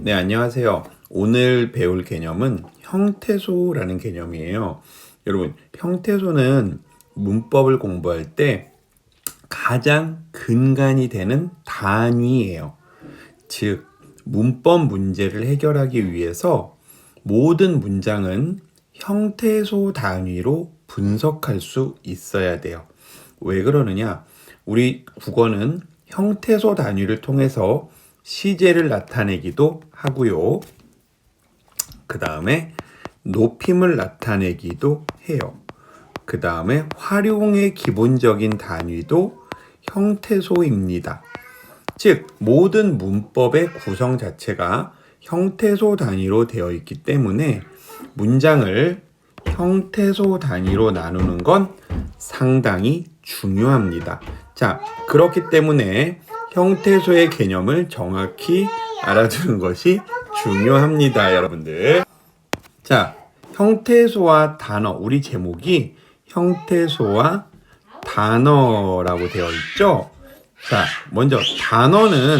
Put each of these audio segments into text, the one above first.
네, 안녕하세요. 오늘 배울 개념은 형태소라는 개념이에요. 여러분, 형태소는 문법을 공부할 때 가장 근간이 되는 단위예요. 즉, 문법 문제를 해결하기 위해서 모든 문장은 형태소 단위로 분석할 수 있어야 돼요. 왜 그러느냐? 우리 국어는 형태소 단위를 통해서 시제를 나타내기도 하고요. 그 다음에 높임을 나타내기도 해요. 그 다음에 활용의 기본적인 단위도 형태소입니다. 즉, 모든 문법의 구성 자체가 형태소 단위로 되어 있기 때문에 문장을 형태소 단위로 나누는 건 상당히 중요합니다. 자, 그렇기 때문에 형태소의 개념을 정확히 알아두는 것이 중요합니다, 여러분들. 자, 형태소와 단어, 우리 제목이 형태소와 단어라고 되어 있죠? 자, 먼저 단어는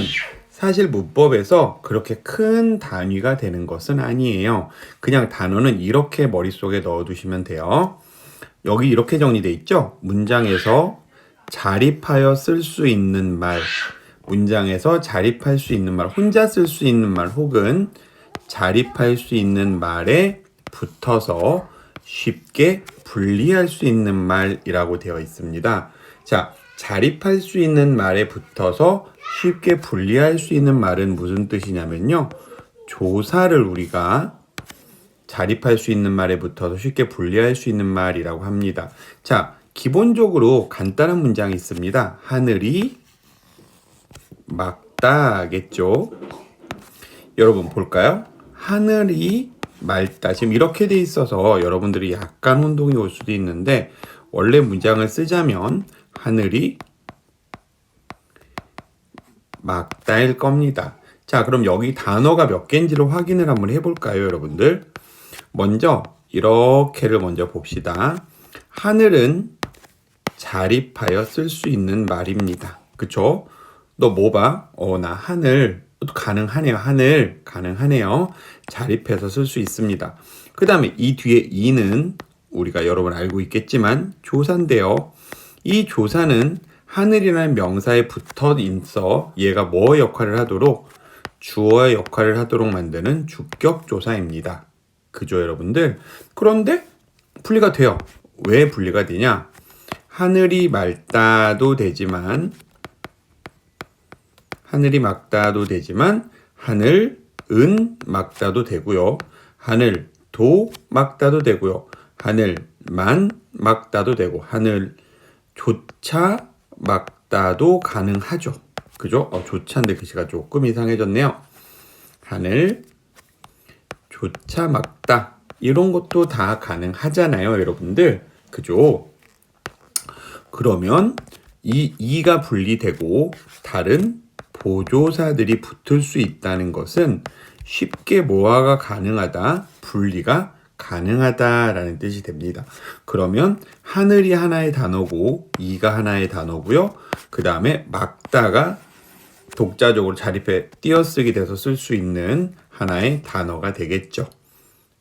사실 문법에서 그렇게 큰 단위가 되는 것은 아니에요. 그냥 단어는 이렇게 머릿속에 넣어두시면 돼요. 여기 이렇게 정리되어 있죠? 문장에서 자립하여 쓸 수 있는 말, 문장에서 자립할 수 있는 말, 혼자 쓸 수 있는 말 혹은 자립할 수 있는 말에 붙어서 쉽게 분리할 수 있는 말이라고 되어 있습니다. 자, 자립할 수 있는 말에 붙어서 쉽게 분리할 수 있는 말은 무슨 뜻이냐면요. 조사를 우리가 자립할 수 있는 말에 붙어서 쉽게 분리할 수 있는 말이라고 합니다. 자, 기본적으로 간단한 문장이 있습니다. 하늘이 맑다겠죠. 여러분 볼까요? 하늘이 맑다. 지금 이렇게 돼 있어서 여러분들이 약간 혼동이 올 수도 있는데 원래 문장을 쓰자면 하늘이 맑다일 겁니다. 자, 그럼 여기 단어가 몇 개인지를 확인을 한번 해볼까요, 여러분들? 먼저 이렇게를 먼저 봅시다. 하늘은 자립하여 쓸 수 있는 말입니다. 그쵸? 너 뭐 봐? 나 하늘. 가능하네요. 하늘. 가능하네요. 자립해서 쓸 수 있습니다. 그 다음에 이 뒤에 이는 우리가 여러분 알고 있겠지만 조사인데요. 이 조사는 하늘이라는 명사에 붙어 있어 얘가 뭐 역할을 하도록? 주어의 역할을 하도록 만드는 주격 조사입니다. 그죠, 여러분들? 그런데 분리가 돼요. 왜 분리가 되냐? 하늘이 맑다도 되지만 하늘은 맑다도 되고요. 하늘도 맑다도 되고요. 하늘만 맑다도 되고 하늘조차 맑다도 가능하죠. 그죠? 조차인데 글씨가 조금 이상해졌네요. 하늘조차 맑다. 이런 것도 다 가능하잖아요, 여러분들. 그죠? 그러면 이가 분리되고 다른 보조사들이 붙을 수 있다는 것은 쉽게 모아가 가능하다, 분리가 가능하다라는 뜻이 됩니다. 그러면 하늘이 하나의 단어고 이가 하나의 단어고요. 그 다음에 맑다가 독자적으로 자립해 띄어쓰기 돼서 쓸 수 있는 하나의 단어가 되겠죠.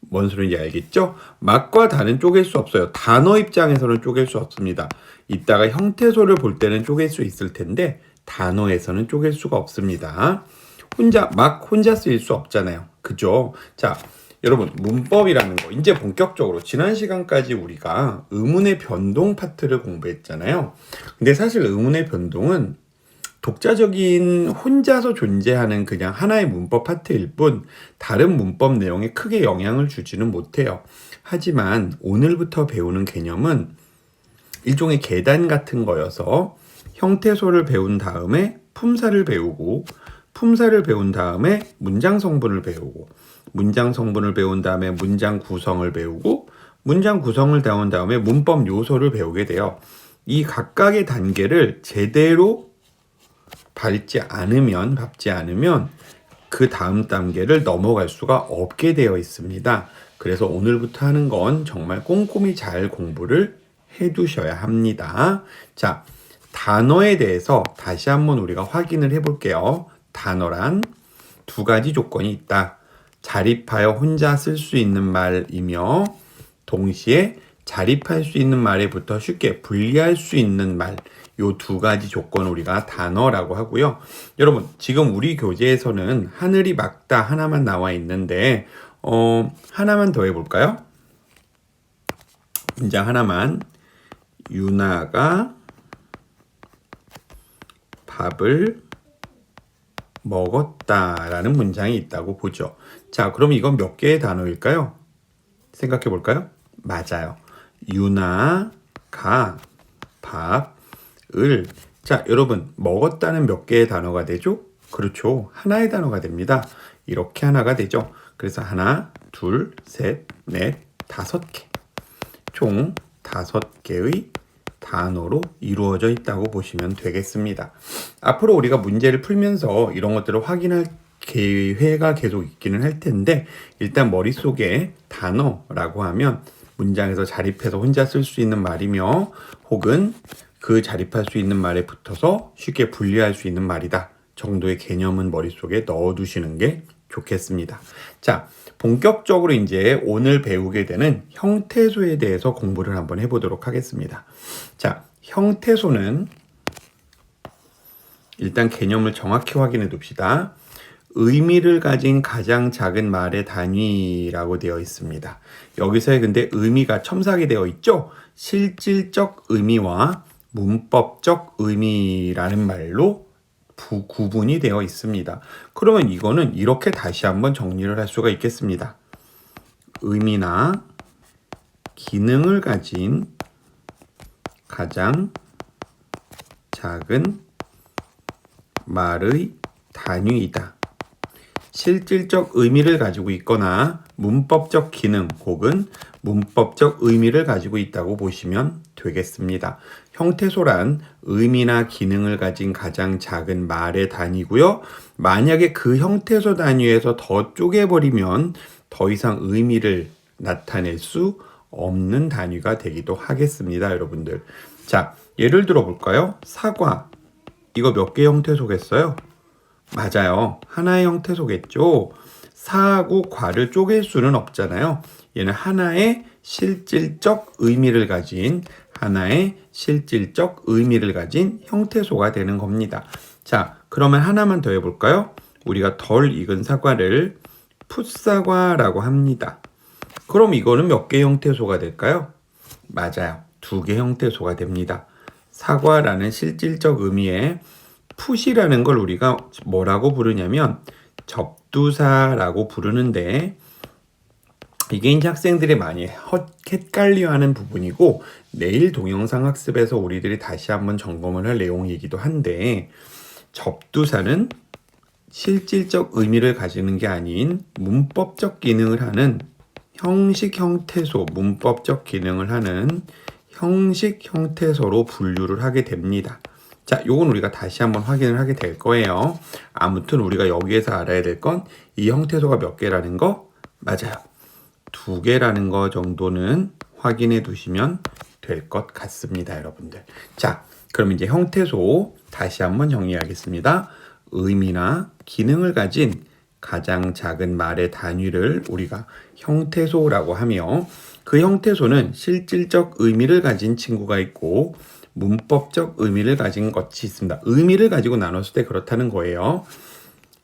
뭔 소리인지 알겠죠? 막과 다는 쪼갤 수 없어요. 단어 입장에서는 쪼갤 수 없습니다. 이따가 형태소를 볼 때는 쪼갤 수 있을 텐데 단어에서는 쪼갤 수가 없습니다. 혼자 쓰일 수 없잖아요. 그죠? 자, 여러분 문법이라는 거 이제 본격적으로 지난 시간까지 우리가 의문의 변동 파트를 공부했잖아요. 근데 사실 의문의 변동은 독자적인 혼자서 존재하는 그냥 하나의 문법 파트일 뿐 다른 문법 내용에 크게 영향을 주지는 못해요. 하지만 오늘부터 배우는 개념은 일종의 계단 같은 거여서 형태소를 배운 다음에 품사를 배우고 품사를 배운 다음에 문장 성분을 배우고 문장 성분을 배운 다음에 문장 구성을 배우고 문장 구성을 배운 다음에 문법 요소를 배우게 돼요. 이 각각의 단계를 제대로 밟지 않으면 그 다음 단계를 넘어갈 수가 없게 되어 있습니다. 그래서 오늘부터 하는 건 정말 꼼꼼히 잘 공부를 해 두셔야 합니다. 자, 단어에 대해서 다시 한번 우리가 확인을 해 볼게요. 단어란 두 가지 조건이 있다. 자립하여 혼자 쓸 수 있는 말이며 동시에 자립할 수 있는 말에부터 쉽게 분리할 수 있는 말, 요 두 가지 조건을 우리가 단어라고 하고요. 여러분, 지금 우리 교재에서는 하늘이 맑다 하나만 나와 있는데 하나만 더 해볼까요? 문장 하나만. 유나가 밥을 먹었다라는 문장이 있다고 보죠. 자, 그럼 이건 몇 개의 단어일까요? 생각해 볼까요? 맞아요. 유나가 밥을. 자, 여러분, 먹었다는 몇 개의 단어가 되죠? 그렇죠. 하나의 단어가 됩니다. 이렇게 하나가 되죠. 그래서 하나, 둘, 셋, 넷, 5개. 총 5개의 단어로 이루어져 있다고 보시면 되겠습니다. 앞으로 우리가 문제를 풀면서 이런 것들을 확인할 기회가 계속 있기는 할 텐데, 일단 머릿속에 단어라고 하면 문장에서 자립해서 혼자 쓸 수 있는 말이며 혹은 그 자립할 수 있는 말에 붙어서 쉽게 분리할 수 있는 말이다 정도의 개념은 머릿속에 넣어두시는 게 좋겠습니다. 자, 본격적으로 이제 오늘 배우게 되는 형태소에 대해서 공부를 한번 해보도록 하겠습니다. 자, 형태소는 일단 개념을 정확히 확인해 둡시다. 의미를 가진 가장 작은 말의 단위라고 되어 있습니다. 여기서의 근데 의미가 첨삭이 되어 있죠? 실질적 의미와 문법적 의미라는 말로 구분이 되어 있습니다. 그러면 이거는 이렇게 다시 한번 정리를 할 수가 있겠습니다. 의미나 기능을 가진 가장 작은 말의 단위이다. 실질적 의미를 가지고 있거나 문법적 기능 혹은 문법적 의미를 가지고 있다고 보시면 되겠습니다. 형태소란 의미나 기능을 가진 가장 작은 말의 단위고요. 만약에 그 형태소 단위에서 더 쪼개버리면 더 이상 의미를 나타낼 수 없는 단위가 되기도 하겠습니다, 여러분들. 자, 예를 들어 볼까요? 사과. 이거 몇 개 형태소겠어요? 맞아요. 하나의 형태소겠죠. 사하고 과를 쪼갤 수는 없잖아요. 얘는 하나의 실질적 의미를 가진 형태소가 되는 겁니다. 자, 그러면 하나만 더 해볼까요? 우리가 덜 익은 사과를 풋사과라고 합니다. 그럼 이거는 몇 개 형태소가 될까요? 맞아요. 2개 형태소가 됩니다. 사과라는 실질적 의미의 풋이라는 걸 우리가 뭐라고 부르냐면 접두사라고 부르는데, 이게 이제 학생들이 많이 헷갈려하는 부분이고 내일 동영상 학습에서 우리들이 다시 한번 점검을 할 내용이기도 한데, 접두사는 실질적 의미를 가지는 게 아닌 문법적 기능을 하는 형식 형태소, 문법적 기능을 하는 형식 형태소로 분류를 하게 됩니다. 자, 요건 우리가 다시 한번 확인을 하게 될 거예요. 아무튼 우리가 여기에서 알아야 될 건 이 형태소가 몇 개라는 거? 맞아요. 2개라는 거 정도는 확인해 두시면 될 것 같습니다, 여러분들. 자, 그럼 이제 형태소 다시 한번 정리하겠습니다. 의미나 기능을 가진 가장 작은 말의 단위를 우리가 형태소라고 하며, 그 형태소는 실질적 의미를 가진 친구가 있고 문법적 의미를 가진 것이 있습니다. 의미를 가지고 나눴을 때 그렇다는 거예요.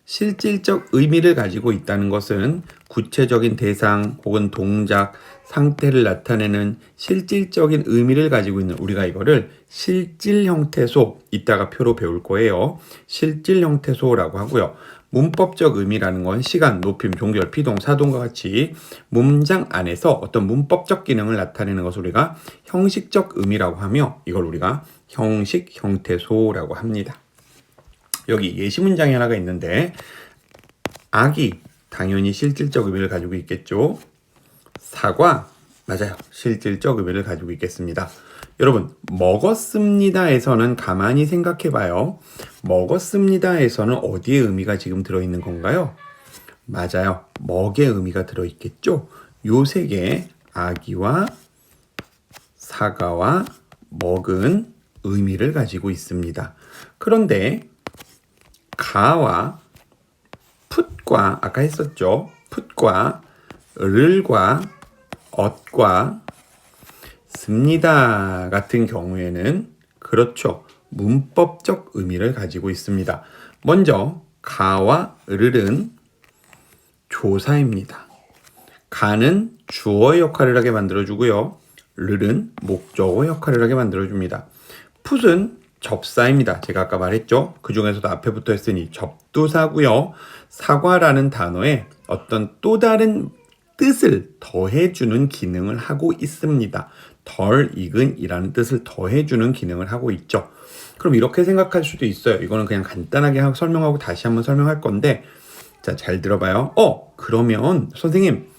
실질적 의미를 가지고 있다는 것은 구체적인 대상 혹은 동작, 상태를 나타내는 실질적인 의미를 가지고 있는, 우리가 이거를 실질 형태소, 이따가 표로 배울 거예요. 실질 형태소라고 하고요. 문법적 의미라는 건 시간, 높임, 종결, 피동, 사동과 같이 문장 안에서 어떤 문법적 기능을 나타내는 것을 우리가 형식적 의미라고 하며, 이걸 우리가 형식 형태소라고 합니다. 여기 예시 문장이 하나가 있는데, 아기, 당연히 실질적 의미를 가지고 있겠죠. 사과, 맞아요. 실질적 의미를 가지고 있겠습니다. 여러분, 먹었습니다에서는 가만히 생각해봐요. 먹었습니다에서는 어디에 의미가 지금 들어있는 건가요? 맞아요. 먹의 의미가 들어있겠죠. 요 3개, 아기와 사과와 먹은 의미를 가지고 있습니다. 그런데 가와 풋과 아까 했었죠. 풋과 를과 엇과 습니다 같은 경우에는 그렇죠. 문법적 의미를 가지고 있습니다. 먼저 가와 을은 조사입니다. 가는 주어의 역할을 하게 만들어주고요. 을은 목적어 역할을 하게 만들어줍니다. 풋은 접사입니다. 제가 아까 말했죠. 그 중에서도 앞에 붙어 있으니 접두사고요. 사과라는 단어에 어떤 또 다른 뜻을 더해주는 기능을 하고 있습니다. 덜 익은이라는 뜻을 더해주는 기능을 하고 있죠. 그럼 이렇게 생각할 수도 있어요. 이거는 그냥 간단하게 설명하고 다시 한번 설명할 건데, 자, 잘 들어봐요. 그러면 선생님,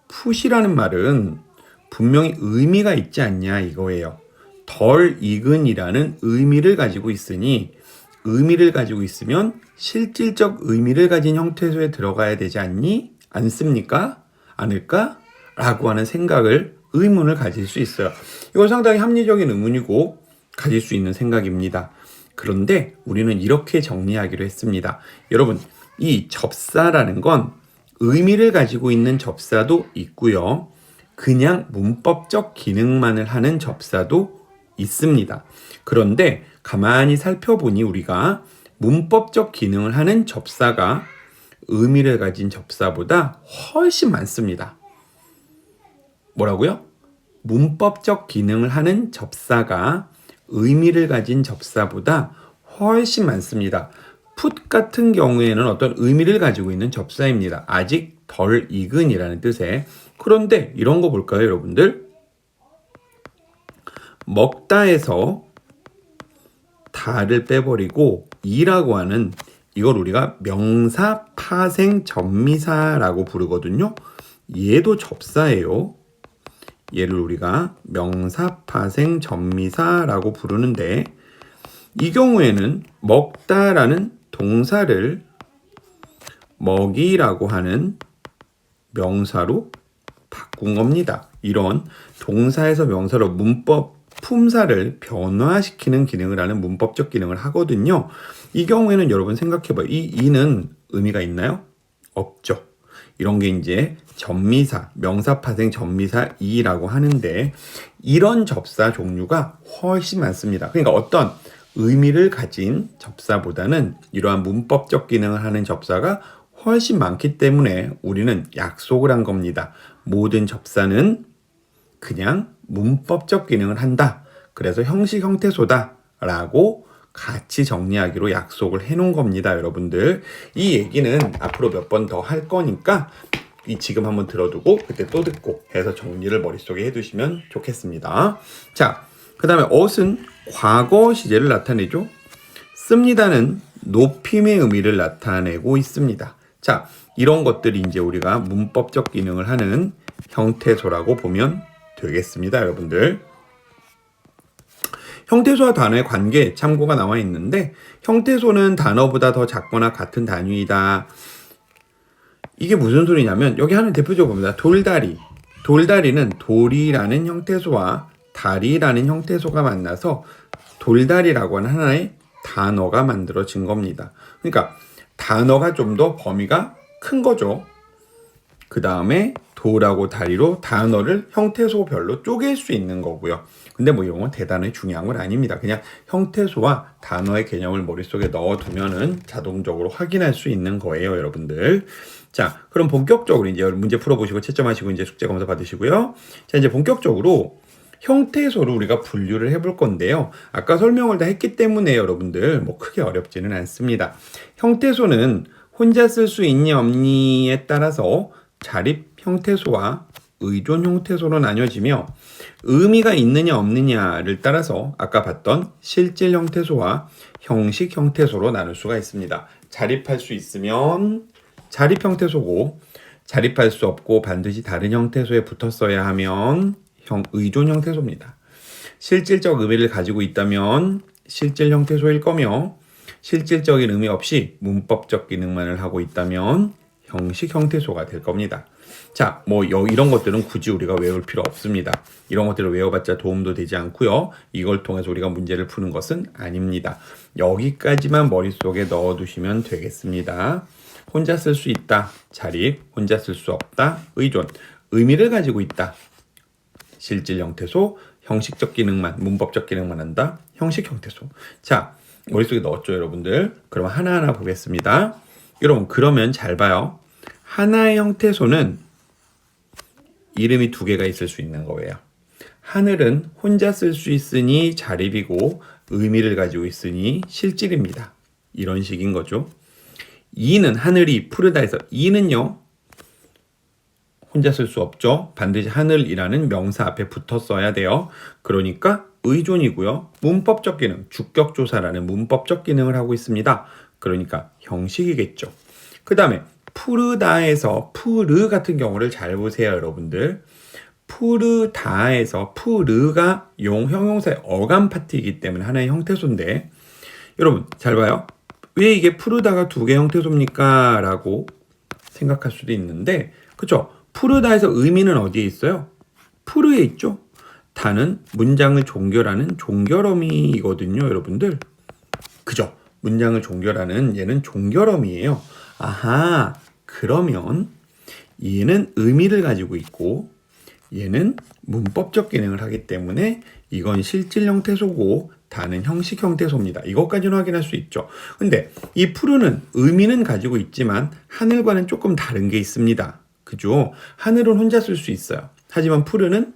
풋이라는 말은 분명히 의미가 있지 않냐 이거예요. 덜 익은이라는 의미를 가지고 있으니 의미를 가지고 있으면 실질적 의미를 가진 형태소에 들어가야 되지 않습니까? 않을까? 라고 하는 생각을 의문을 가질 수 있어요. 이건 상당히 합리적인 의문이고 가질 수 있는 생각입니다. 그런데 우리는 이렇게 정리하기로 했습니다. 여러분, 이 접사라는 건 의미를 가지고 있는 접사도 있고요. 그냥 문법적 기능만을 하는 접사도 있습니다. 그런데 가만히 살펴보니 우리가 문법적 기능을 하는 접사가 의미를 가진 접사보다 훨씬 많습니다. 뭐라고요? 문법적 기능을 하는 접사가 의미를 가진 접사보다 훨씬 많습니다. 풋 같은 경우에는 어떤 의미를 가지고 있는 접사입니다. 아직 덜 익은이라는 뜻에. 그런데 이런 거 볼까요, 여러분들? 먹다에서 다를 빼버리고 이라고 하는 이걸 우리가 명사 파생 전미사라고 부르거든요. 얘도 접사예요. 얘를 우리가 명사 파생 전미사라고 부르는데 이 경우에는 먹다라는 동사를 먹이라고 하는 명사로 바꾼 겁니다. 이런 동사에서 명사로 문법 품사를 변화시키는 기능을 하는 문법적 기능을 하거든요. 이 경우에는 여러분 생각해봐요. 이 이는 의미가 있나요? 없죠. 이런 게 이제 전미사, 명사 파생 전미사 이라고 하는데 이런 접사 종류가 훨씬 많습니다. 그러니까 어떤 의미를 가진 접사보다는 이러한 문법적 기능을 하는 접사가 훨씬 많기 때문에 우리는 약속을 한 겁니다. 모든 접사는 그냥 문법적 기능을 한다. 그래서 형식 형태소다 라고 같이 정리하기로 약속을 해놓은 겁니다, 여러분들. 이 얘기는 앞으로 몇 번 더 할 거니까 지금 한번 들어두고 그때 또 듣고 해서 정리를 머릿속에 해두시면 좋겠습니다. 자, 그 다음에 엇은 과거 시제를 나타내죠. 씁니다는 높임의 의미를 나타내고 있습니다. 자, 이런 것들이 이제 우리가 문법적 기능을 하는 형태소라고 보면 되겠습니다, 여러분들. 형태소와 단어의 관계 참고가 나와 있는데 형태소는 단어보다 더 작거나 같은 단위이다. 이게 무슨 소리냐면 여기 하는 대표적으로 봅니다. 돌다리. 돌다리는 돌이라는 형태소와 다리라는 형태소가 만나서 돌다리라고 하는 하나의 단어가 만들어진 겁니다. 그러니까 단어가 좀 더 범위가 큰 거죠. 그 다음에 도라고 다리로 단어를 형태소별로 쪼갤 수 있는 거고요. 근데 뭐 이런 건 대단히 중요한 건 아닙니다. 그냥 형태소와 단어의 개념을 머릿속에 넣어두면은 자동적으로 확인할 수 있는 거예요, 여러분들. 자, 그럼 본격적으로 이제 문제 풀어보시고 채점하시고 이제 숙제 검사 받으시고요. 자, 이제 본격적으로 형태소를 우리가 분류를 해볼 건데요. 아까 설명을 다 했기 때문에 여러분들 뭐 크게 어렵지는 않습니다. 형태소는 혼자 쓸 수 있니 없니에 따라서 자립 형태소와 의존 형태소로 나뉘어지며 의미가 있느냐 없느냐를 따라서 아까 봤던 실질 형태소와 형식 형태소로 나눌 수가 있습니다. 자립할 수 있으면 자립 형태소고 자립할 수 없고 반드시 다른 형태소에 붙었어야 하면 의존 형태소입니다. 실질적 의미를 가지고 있다면 실질 형태소일 거며 실질적인 의미 없이 문법적 기능만을 하고 있다면 형식 형태소가 될 겁니다. 자, 뭐 이런 것들은 굳이 우리가 외울 필요 없습니다. 이런 것들을 외워봤자 도움도 되지 않고요. 이걸 통해서 우리가 문제를 푸는 것은 아닙니다. 여기까지만 머릿속에 넣어두시면 되겠습니다. 혼자 쓸 수 있다. 자립, 혼자 쓸 수 없다. 의존, 의미를 가지고 있다. 실질 형태소, 형식적 기능만, 문법적 기능만 한다. 형식 형태소. 자, 머릿속에 넣었죠, 여러분들? 그럼 하나하나 보겠습니다. 여러분, 그러면 잘 봐요. 하나의 형태소는 이름이 두 개가 있을 수 있는 거예요. 하늘은 혼자 쓸 수 있으니 자립이고 의미를 가지고 있으니 실질입니다. 이런 식인 거죠. 이는 하늘이 푸르다에서 이는요 혼자 쓸 수 없죠. 반드시 하늘이라는 명사 앞에 붙어 써야 돼요. 그러니까 의존이고요. 문법적 기능, 주격조사라는 문법적 기능을 하고 있습니다. 그러니까 형식이겠죠. 그 다음에 푸르다에서 푸르 같은 경우를 잘 보세요, 여러분들. 푸르다에서 푸르가 형용사의 어감 파트이기 때문에 하나의 형태소인데, 여러분 잘 봐요. 왜 이게 푸르다가 두 개 형태소입니까? 라고 생각할 수도 있는데, 그쵸? 푸르다에서 의미는 어디에 있어요? 푸르에 있죠? 다는 문장을 종결하는 종결어미이거든요, 여러분들. 그죠? 문장을 종결하는 얘는 종결어미예요. 아하, 그러면 얘는 의미를 가지고 있고 얘는 문법적 기능을 하기 때문에 이건 실질 형태소고 다는 형식 형태소입니다. 이것까지는 확인할 수 있죠. 근데 이 푸르는 의미는 가지고 있지만 하늘과는 조금 다른 게 있습니다. 그죠? 하늘은 혼자 쓸 수 있어요. 하지만 푸르는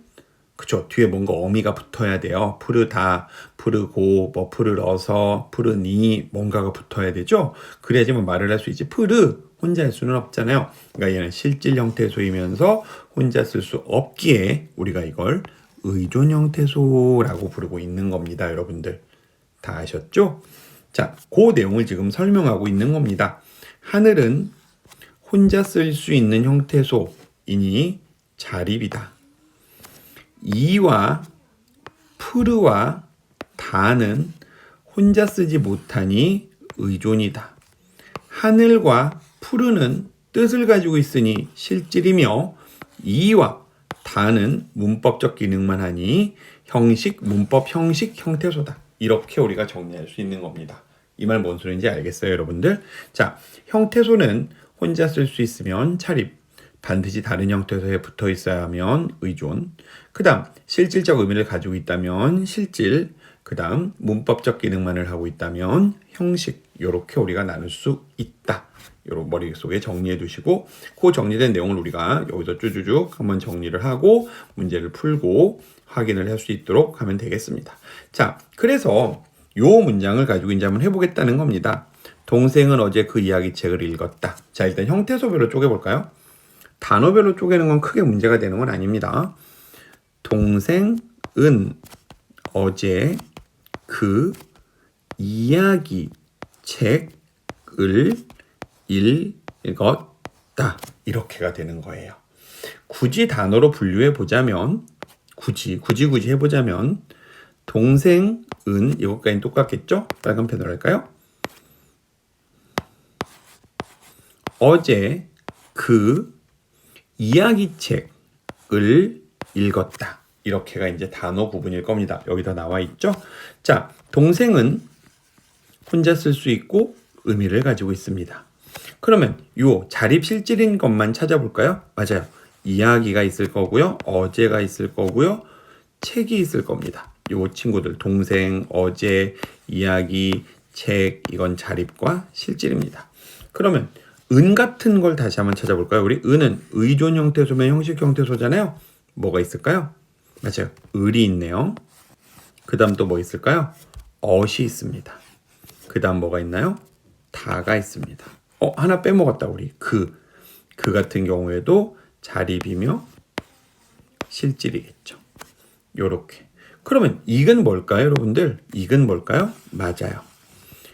그쵸? 뒤에 뭔가 어미가 붙어야 돼요. 푸르다, 푸르고, 뭐 푸르러서, 푸르니 뭔가가 붙어야 되죠? 그래야지만 말을 할 수 있지. 푸르 혼자 할 수는 없잖아요. 그러니까 얘는 실질 형태소이면서 혼자 쓸 수 없기에 우리가 이걸 의존 형태소라고 부르고 있는 겁니다. 여러분들 다 아셨죠? 자, 그 내용을 지금 설명하고 있는 겁니다. 하늘은 혼자 쓸 수 있는 형태소이니 자립이다. 이와 푸르와 다는 혼자 쓰지 못하니 의존이다. 하늘과 푸르는 뜻을 가지고 있으니 실질이며 이와 다는 문법적 기능만 하니 형식, 문법, 형식, 형태소다. 이렇게 우리가 정리할 수 있는 겁니다. 이 말 뭔 소리인지 알겠어요, 여러분들? 자, 형태소는 혼자 쓸 수 있으면 차립, 반드시 다른 형태소에 붙어 있어야 하면 의존, 그 다음 실질적 의미를 가지고 있다면 실질, 그 다음 문법적 기능만을 하고 있다면 형식, 이렇게 우리가 나눌 수 있다. 요런 머릿속에 정리해 두시고 그 정리된 내용을 우리가 여기서 쭈쭈쭉 한번 정리를 하고 문제를 풀고 확인을 할 수 있도록 하면 되겠습니다. 자, 그래서 요 문장을 가지고 이제 한번 해보겠다는 겁니다. 동생은 어제 그 이야기책을 읽었다. 자, 일단 형태소별로 쪼개볼까요? 단어별로 쪼개는 건 크게 문제가 되는 건 아닙니다. 동생은 어제 그 이야기책을 읽었다. 이렇게가 되는 거예요. 굳이 단어로 분류해 보자면, 굳이 해보자면, 동생은 이것까지 똑같겠죠? 빨간 펜으로 할까요? 어제 그 이야기책을 읽었다. 이렇게가 이제 단어 구분일 겁니다. 여기다 나와 있죠? 자, 동생은 혼자 쓸 수 있고 의미를 가지고 있습니다. 그러면 요 자립 실질인 것만 찾아볼까요? 맞아요. 이야기가 있을 거고요. 어제가 있을 거고요. 책이 있을 겁니다. 요 친구들 동생, 어제, 이야기, 책 이건 자립과 실질입니다. 그러면 은 같은 걸 다시 한번 찾아볼까요? 우리 은은 의존 형태소면 형식 형태소잖아요. 뭐가 있을까요? 맞아요. 을이 있네요. 그 다음 또 뭐 있을까요? 엇이 있습니다. 그 다음 뭐가 있나요? 다가 있습니다. 하나 빼먹었다 우리. 그 같은 경우에도 자립이며 실질이겠죠. 요렇게. 그러면 이건 뭘까요, 여러분들? 이건 뭘까요? 맞아요.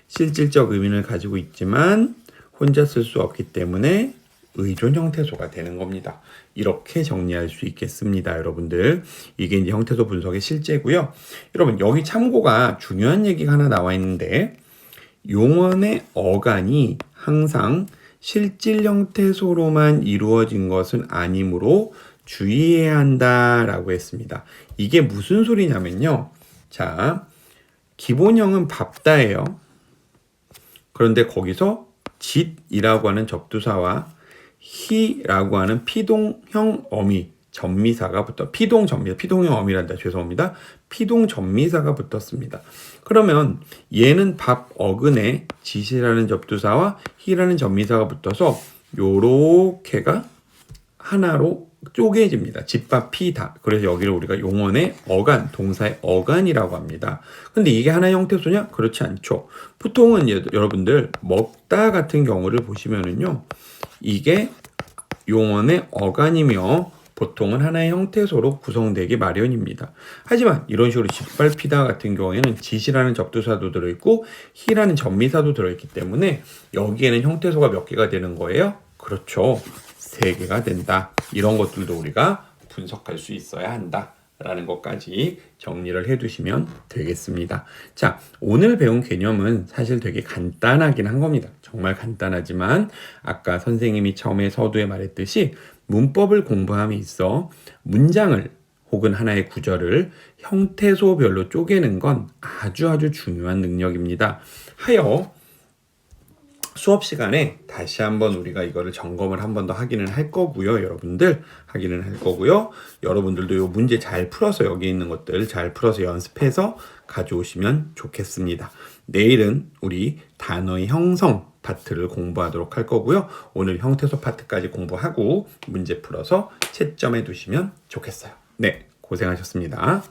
실질적 의미를 가지고 있지만 혼자 쓸 수 없기 때문에 의존 형태소가 되는 겁니다. 이렇게 정리할 수 있겠습니다, 여러분들. 이게 이제 형태소 분석의 실제고요. 여러분, 여기 참고가 중요한 얘기가 하나 나와 있는데 용언의 어간이 항상 실질 형태소로만 이루어진 것은 아니므로 주의해야 한다라고 했습니다. 이게 무슨 소리냐면요. 자, 기본형은 밥다예요. 그런데 거기서 짓이라고 하는 접두사와 히라고 하는 피동형 어미 전미사가 피동형 어미란다. 죄송합니다. 피동 전미사가 붙었습니다. 그러면 얘는 밥 어근에 짓이라는 접두사와 히라는 전미사가 붙어서 요렇게가 하나로 쪼개집니다. 집밥 피다. 그래서 여기를 우리가 용언의 어간, 동사의 어간이라고 합니다. 근데 이게 하나의 형태소냐? 그렇지 않죠. 보통은 여러분들 먹다 같은 경우를 보시면은요, 이게 용언의 어간이며 보통은 하나의 형태소로 구성되기 마련입니다. 하지만 이런 식으로 짓밟히다 같은 경우에는 짓이라는 접두사도 들어있고 히라는 전미사도 들어있기 때문에 여기에는 형태소가 몇 개가 되는 거예요? 그렇죠. 3개가 된다. 이런 것들도 우리가 분석할 수 있어야 한다. 라는 것까지 정리를 해두시면 되겠습니다. 자, 오늘 배운 개념은 사실 되게 간단하긴 한 겁니다. 정말 간단하지만 아까 선생님이 처음에 서두에 말했듯이 문법을 공부함에 있어 문장을 혹은 하나의 구절을 형태소별로 쪼개는 건 아주 중요한 능력입니다. 하여 수업 시간에 다시 한번 우리가 이거를 점검을 한 번 더 확인을 할 거고요. 여러분들 확인을 할 거고요. 여러분들도 이 문제 잘 풀어서 여기 있는 것들 잘 풀어서 연습해서 가져오시면 좋겠습니다. 내일은 우리 단어의 형성 파트를 공부하도록 할 거고요. 오늘 형태소 파트까지 공부하고 문제 풀어서 채점해 두시면 좋겠어요. 네, 고생하셨습니다.